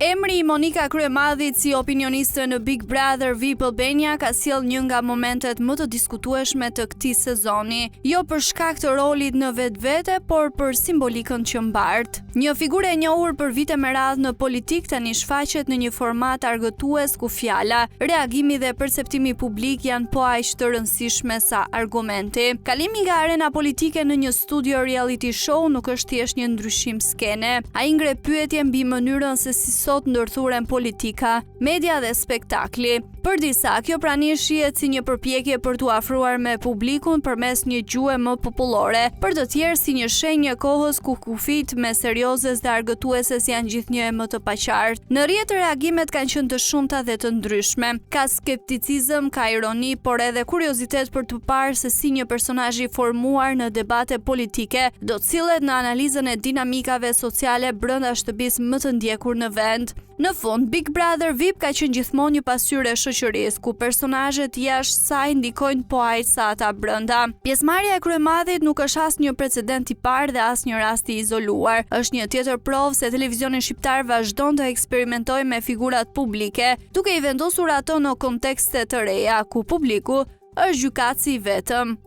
Emri i Monika Kryemadhit si opinioniste në Big Brother VIP Albania ka sjell një nga momentet më të diskutueshme të këtij sezoni, jo për shkak të rolit në vetvete, por për simbolikën që mbart. Një figurë e njohur për vite me radhë në politik tani shfaqet në një format argëtues ku fjala, reagimi dhe perceptimi publik janë po aq të rëndësishme sa argumenti. Kalimi nga arena politike në një studio reality show nuk është thjesht një ndryshim skene. Ai ngre pyetje mbi mënyrën se si sot ndërthuren politika, media dhe spektakli. Për disa, kjo prani shihet si një përpjekje për t'u afruar me publikun përmes një gjuhë më popullore, për të tjerë si një shenjë kohës ku kufijt me seriozes dhe argëtueses janë gjithnjë e më të paqartë. Në rrjet reagimet kanë qenë të shumta dhe të ndryshme. Ka skepticizëm, ka ironi, por edhe kuriozitet për të parë se si një personazh i formuar në debate politike do të sillet në analizën e dinamikave sociale brenda shtëpisë më të ndjekur në vend. Në fund, Big Brother VIP ka qenë gjithmonë një pasqyrë e shoqërisë, ku personazhet jashtë saj ndikojnë po aq sa ata brenda. Pjesëmarrja e Kryemadhit nuk është as një precedent i parë dhe as një rast i izoluar. Është një tjetër provë se televizioni shqiptar vazhdon të eksperimentojë me figurat publike, duke i vendosur ato në kontekste të reja, ku publiku është gjykatësi i vetëm.